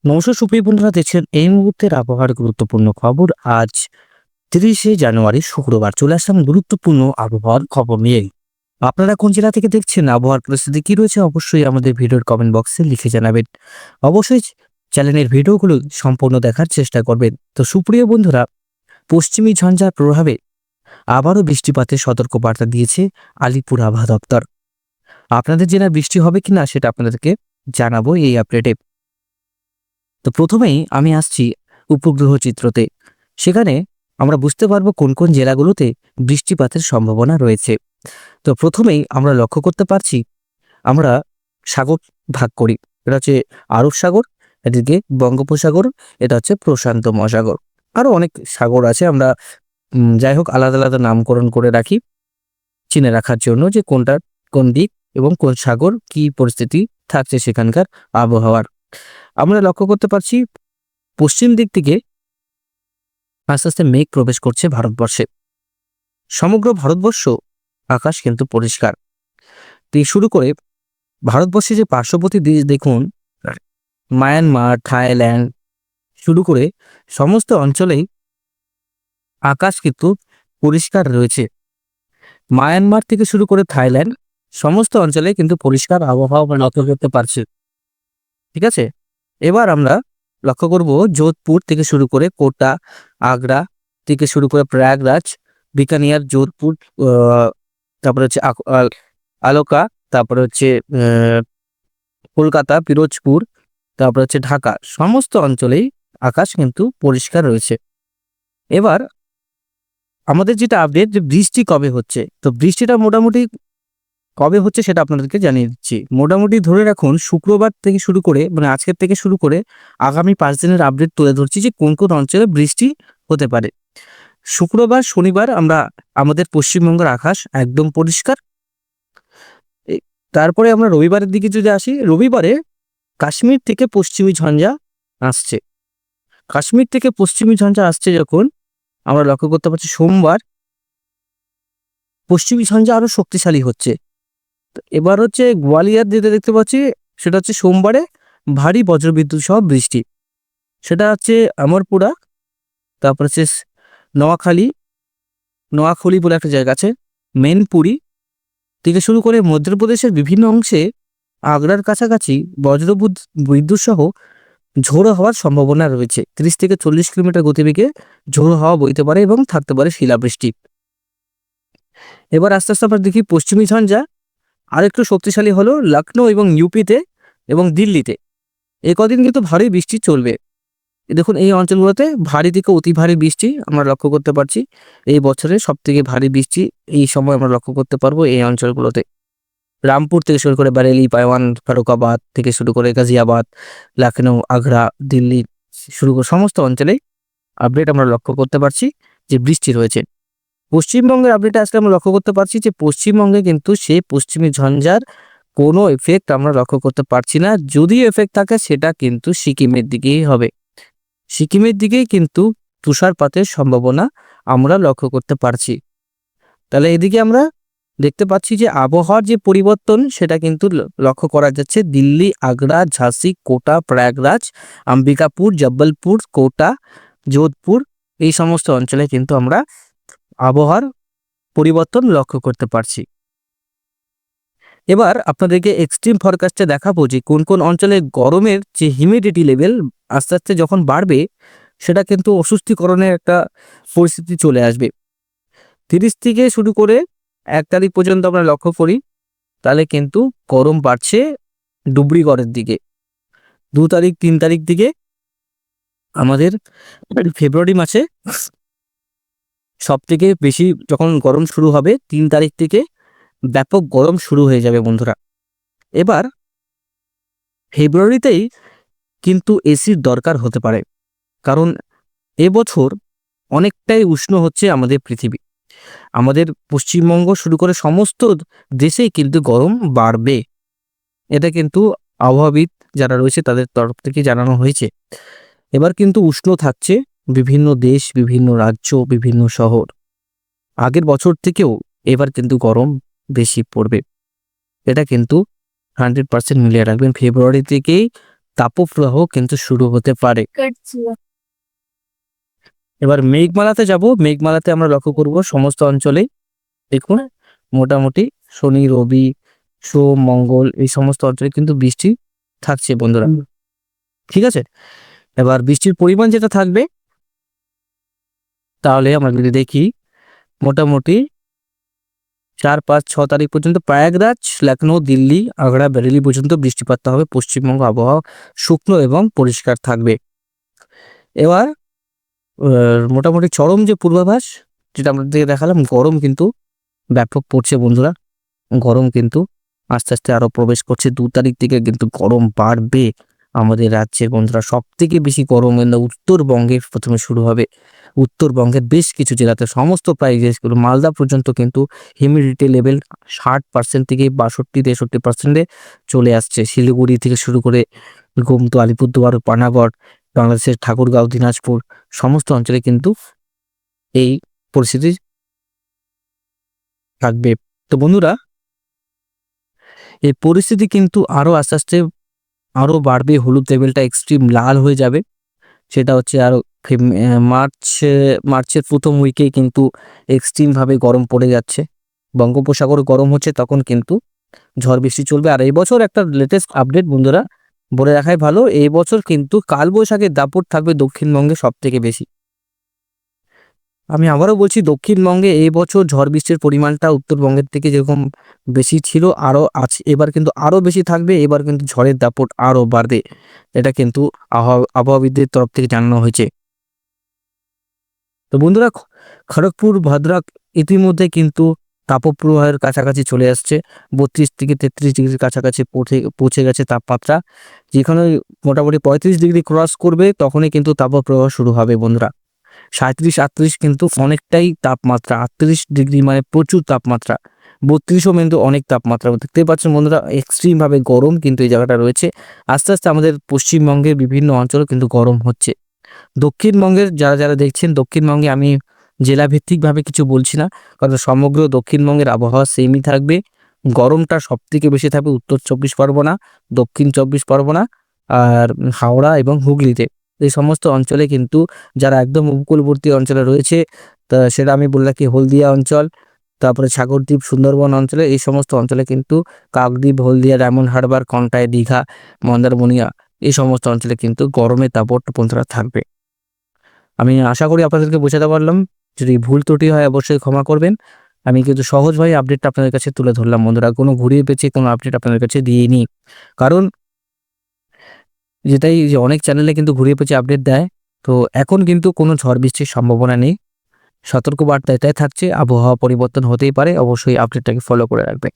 নমস্কার সুপ্রিয় বন্ধুরা, দেখছেন এই মুহূর্তের আবহাওয়ার গুরুত্বপূর্ণ খবর। আজ 30শে জানুয়ারি শুক্রবার চলে আসলাম গুরুত্বপূর্ণ আবহাওয়ার খবর নিয়ে। আপনারা কোন জেলা থেকে দেখছেন, আবহাওয়ার পরিস্থিতি কি রয়েছে, অবশ্যই আমাদের ভিডিওর কমেন্ট বক্সে লিখে জানাবেন। অবশ্যই চ্যানেলের ভিডিওগুলো সম্পূর্ণ দেখার চেষ্টা করবেন। তো সুপ্রিয় বন্ধুরা, পশ্চিমী ঝঞ্ঝার প্রভাবে আবারও বৃষ্টিপাতের সতর্কবার্তা দিয়েছে আলিপুর আবহাওয়া দপ্তর। আপনাদের জেলায় বৃষ্টি হবে কিনা সেটা আপনাদেরকে জানাবো এই আপডেটে। তো প্রথমেই আমি আসছি উপগ্রহ চিত্রতে। সেখানে আমরা বুঝতে পারবো কোন কোন জেলাগুলোতে বৃষ্টিপাতের সম্ভাবনা রয়েছে। তো প্রথমেই আমরা লক্ষ্য করতে পারছি, আমরা সাগর ভাগ করি। এটা হচ্ছে আরব সাগর, এদিকে বঙ্গোপসাগর, এটা হচ্ছে প্রশান্ত মহাসাগর। আরও অনেক সাগর আছে, আমরা যাই হোক আলাদা আলাদা নামকরণ করে রাখি চিনে রাখার জন্য, যে কোনটা কোন দিক এবং কোন সাগর কি পরিস্থিতি থাকছে সেখানকার আবহাওয়ার। আমরা লক্ষ্য করতে পারছি পশ্চিম দিক থেকে আস্তে আস্তে মেঘ প্রবেশ করছে ভারতবর্ষে। সমগ্র ভারতবর্ষ আকাশ কিন্তু পরিষ্কার। দিয়ে শুরু করে ভারতবর্ষে যে পার্শ্ববর্তী দেশ দেখুন, মায়ানমার, থাইল্যান্ড শুরু করে সমস্ত অঞ্চলেই আকাশ কিন্তু পরিষ্কার রয়েছে। মায়ানমার থেকে শুরু করে থাইল্যান্ড সমস্ত অঞ্চলে কিন্তু পরিষ্কার আবহাওয়া আমরা লক্ষ্য করতে পারছি। ঠিক আছে, এবার আমরা লক্ষ্য করব যোধপুর থেকে শুরু করে কোটা, আগ্রা থেকে শুরু করে প্রয়াগরাজ, বিকানিয়ার, যোধপুর, তারপরে হচ্ছে আলোকা, তারপরে হচ্ছে কলকাতা, পিরোজপুর, তারপরে হচ্ছে ঢাকা, সমস্ত অঞ্চলেই আকাশ কিন্তু পরিষ্কার রয়েছে। এবার আমাদের যেটা আপডেট, যে বৃষ্টি কবে হচ্ছে, তো বৃষ্টিটা মোটামুটি কবে হচ্ছে সেটা আপনাদেরকে জানিয়ে দিচ্ছি। মোটামুটি ধরে রাখুন শুক্রবার থেকে শুরু করে, মানে আজকের থেকে শুরু করে আগামী 5 দিনের আপডেট তুলে ধরছি যে কোন কোন অঞ্চলে বৃষ্টি হতে পারে। শুক্রবার, শনিবার আমরা আমাদের পশ্চিমবঙ্গের আকাশ একদম পরিষ্কার। তারপরে আমরা রবিবারের দিকে যদি আসি, রবিবারে কাশ্মীর থেকে পশ্চিমী ঝঞ্ঝা আসছে। কাশ্মীর থেকে পশ্চিমী ঝঞ্ঝা আসছে যখন আমরা লক্ষ্য করতে পারছি, সোমবার পশ্চিমী ঝঞ্ঝা আরো শক্তিশালী হচ্ছে। এবার হচ্ছে গোয়ালিয়র যেটা দেখতে পাচ্ছি, সেটা হচ্ছে সোমবারে ভারী বজ্রবিদ্যুৎ সহ বৃষ্টি। সেটা হচ্ছে আমরপুরা, তারপর হচ্ছে নোয়াখালী বলে একটা জায়গা আছে, মেনপুরি থেকে শুরু করে মধ্যপ্রদেশের বিভিন্ন অংশে আগ্রার কাছাকাছি বিদ্যুৎ সহ ঝোড়ো হওয়ার সম্ভাবনা রয়েছে। 30 থেকে 40 কিলোমিটার গতিবেগে ঝোড়ো হাওয়া বইতে পারে এবং থাকতে পারে শিলাবৃষ্টি। এবার আস্তে আস্তে আমরা দেখি পশ্চিমী ঝঞ্ঝা আরেকটু শক্তিশালী হলো লখনৌ এবং ইউপিতে এবং দিল্লিতে। এ কদিন কিন্তু ভারী বৃষ্টি চলবে। দেখুন এই অঞ্চলগুলোতে ভারী থেকে অতি ভারী বৃষ্টি আমরা লক্ষ্য করতে পারছি। এই বছরের সব থেকে ভারী বৃষ্টি এই সময় আমরা লক্ষ্য করতে পারবো এই অঞ্চলগুলোতে। রামপুর থেকে শুরু করে বারেলি, পাইওয়ান, ফারুকাবাদ থেকে শুরু করে গাজিয়াবাদ, লখনৌ, আগ্রা, দিল্লি শুরু করে সমস্ত অঞ্চলে আপডেট আমরা লক্ষ্য করতে পারছি যে বৃষ্টি রয়েছে। পশ্চিমবঙ্গের আপডেটে আজকে আমরা লক্ষ্য করতে পারছি যে পশ্চিমবঙ্গে কিন্তু সেই পশ্চিমী ঝঞ্ঝার কোনো এফেক্ট আমরা লক্ষ্য করতে পারছি না। যদি এফেক্ট থাকে সেটা কিন্তু সিকিমের দিকেই হবে। সিকিমের দিকেই কিন্তু তুষারপাতের সম্ভাবনা আমরা লক্ষ্য করতে পারছি। তাহলে এদিকে আমরা দেখতে পাচ্ছি যে আবহাওয়ার যে পরিবর্তন সেটা কিন্তু লক্ষ্য করা যাচ্ছে দিল্লি, আগ্রা, ঝাঁসি, কোটা, প্রয়াগরাজ, অম্বিকাপুর, জব্বলপুর, কোটা, যোধপুর এই সমস্ত অঞ্চলে কিন্তু আমরা আবহাওয়ার পরিবর্তন লক্ষ্য করতে পারছি। এবার আপনাদেরকে এক্সট্রিম ফরকাস্টে দেখাবো যে কোন কোন অঞ্চলে গরমের যে হিউমিডিটি লেভেল আস্তে আস্তে যখন বাড়বে, সেটা কিন্তু অস্বস্তিকরণের একটা পরিস্থিতি চলে আসবে। 30 থেকে শুরু করে 1 তারিখ পর্যন্ত আমরা লক্ষ্য করি, তাহলে কিন্তু গরম বাড়ছে ডুবরিগড়ের দিকে। 2 তারিখ 3 তারিখ দিকে আমাদের ফেব্রুয়ারি মাসে সব থেকে বেশি যখন গরম শুরু হবে, 3 তারিখ থেকে ব্যাপক গরম শুরু হয়ে যাবে বন্ধুরা। এবার ফেব্রুয়ারিতেই কিন্তু এসির দরকার হতে পারে, কারণ এবছর অনেকটাই উষ্ণ হচ্ছে আমাদের পৃথিবী। আমাদের পশ্চিমবঙ্গ শুরু করে সমস্ত দেশেই কিন্তু গরম বাড়বে। এটা কিন্তু আবহাওয়াবিদ যারা রয়েছে তাদের তরফ থেকে জানানো হয়েছে। এবার কিন্তু উষ্ণ থাকছে বিভিন্ন দেশ, বিভিন্ন রাজ্য, বিভিন্ন শহর। আগের বছর থেকেও এবার কিন্তু গরম বেশি পড়বে। এটা কিন্তু 100% মিলিয়ে রাখবেন। ফেব্রুয়ারি থেকেই তাপপ্রবাহ কিন্তু শুরু হতে পারে। এবার মেঘমালাতে যাব। মেঘমালাতে আমরা লক্ষ্য করব সমস্ত অঞ্চলেই দেখুন মোটামুটি শনি, রবি, সোম, মঙ্গল এই সমস্ত অঞ্চলে কিন্তু বৃষ্টি থাকছে বন্ধুরা। ঠিক আছে, এবার বৃষ্টির পরিমাণ যেটা থাকবে তাহলে আমরা যদি দেখি মোটামুটি 4, 5, 6 তারিখ পর্যন্ত প্রয়াগরাজ, লখনৌ, দিল্লি, আগ্রা, বেরেলি পর্যন্ত বৃষ্টিপাত হবে। পশ্চিমবঙ্গ আবহাওয়া শুকনো এবং পরিষ্কার থাকবে। এবার মোটামুটি চরম যে পূর্বাভাস যেটা আমাদের দিকে দেখালাম, গরম কিন্তু ব্যাপক পড়ছে বন্ধুরা। গরম কিন্তু আস্তে আস্তে আরো প্রবেশ করছে। 2 তারিখ থেকে কিন্তু গরম বাড়বে আমাদের রাজ্যের বন্ধুরা। সব থেকে বেশি গরম কিন্তু উত্তরবঙ্গে প্রথমে শুরু হবে। উত্তরবঙ্গের বেশ কিছু জেলাতে, সমস্ত প্রায় জেলাগুলো মালদা পর্যন্ত কিন্তু হিউমিডিটি লেভেল 60% থেকে 62-63% চলে আসছে। শিলিগুড়ি থেকে শুরু করে গোমতো, আলিপুরদুয়ার, পানাগড়, বাংলাদেশের ঠাকুরগাঁও, দিনাজপুর সমস্ত অঞ্চলে কিন্তু এই পরিস্থিতি থাকবে। তো বন্ধুরা, এই পরিস্থিতি কিন্তু আরো আস্তে আস্তে আরো বাড়বে। হলুদ লেভেলটা এক্সট্রিম লাল হয়ে যাবে। সেটা হচ্ছে আরো মার্চের প্রথম উইকে কিন্তু এক্সট্রিম ভাবে গরম পড়ে যাচ্ছে। বঙ্গোপসাগর গরম হচ্ছে, তখন কিন্তু ঝড় বৃষ্টি চলবে। আর এই বছর একটা লেটেস্ট আপডেট বন্ধুরা বলে রাখাই ভালো, এই বছর কিন্তু কালবৈশাখীর দাপট থাকবে দক্ষিণবঙ্গে সব থেকে বেশি। আমি আবারও বলছি, দক্ষিণবঙ্গে এই বছর ঝড় বৃষ্টির পরিমাণটা উত্তরবঙ্গের থেকে যেরকম বেশি ছিল আরও আছে, এবার কিন্তু আরও বেশি থাকবে। এবার কিন্তু ঝড়ের দাপট আরও বাড়বে। এটা কিন্তু আবহাওয়াবিদদের তরফ থেকে জানানো হয়েছে। তো বন্ধুরা, খড়গপুর, ভদ্রক ইতিমধ্যে কিন্তু তাপপ্রবাহের কাছাকাছি চলে আসছে। 32 থেকে 33 ডিগ্রির কাছাকাছি পৌঁছে গেছে তাপমাত্রা। যেখানে মোটামুটি 35 ডিগ্রি ক্রস করবে তখনই কিন্তু তাপপ্রবাহ শুরু হবে বন্ধুরা। 37-38 কিন্তু অনেকটাই তাপমাত্রা। 38 ডিগ্রি মানে প্রচুর তাপমাত্রা। 32ও কিন্তু অনেক তাপমাত্রা। দেখতেই পাচ্ছেন বন্ধুরা, এক্সট্রিম ভাবে গরম কিন্তু এই জায়গাটা রয়েছে। আস্তে আস্তে আমাদের পশ্চিমবঙ্গের বিভিন্ন অঞ্চলে কিন্তু গরম হচ্ছে। দক্ষিণবঙ্গের যারা দেখছেন, দক্ষিণবঙ্গে আমি জেলাভিত্তিকভাবে কিছু বলছি না, কারণ সমগ্র দক্ষিণবঙ্গের আবহাওয়া সেমই থাকবে। গরমটা সব থেকে বেশি থাকবে উত্তর 24 পরগনা, দক্ষিণ 24 পরগনা আর হাওড়া এবং হুগলিতে। এই সমস্ত অঞ্চলে কিন্তু যারা একদম উপকূলবর্তী অঞ্চলে রয়েছে, তা সেটা আমি বলে রাখি, হলদিয়া অঞ্চল, তারপরে সাগরদ্বীপ, সুন্দরবন অঞ্চলে, এই সমস্ত অঞ্চলে কিন্তু কাকদ্বীপ, হলদিয়া, ডায়মন্ড হারবার, কন্টাই, দীঘা, মন্দারমণিয়া এই সমস্ত অঞ্চলে কিন্তু গরমের দাপট বন্ধুরা থাকবে। আমি আশা করি আপনাদেরকে বোঝাতে পারলাম। যদি ভুল ত্রুটি হয় অবশ্যই ক্ষমা করবেন। আমি কিন্তু সহজভাবে আপডেটটা আপনাদের কাছে তুলে ধরলাম বন্ধুরা। কোনো ঘুরিয়ে পেঁচিয়ে কোনো আপডেট আপনাদের কাছে দিইনি। কারণ যেটাই যে অনেক চ্যানেলে কিন্তু ঘুরিয়ে পেঁচিয়ে আপডেট দেয়। তো এখন কিন্তু কোনো ঝড় বৃষ্টির সম্ভাবনা নেই। সতর্কবার্তা এটাই থাকছে, আবহাওয়া পরিবর্তন হতেই পারে। অবশ্যই আপডেটটাকে ফলো করে রাখবেন।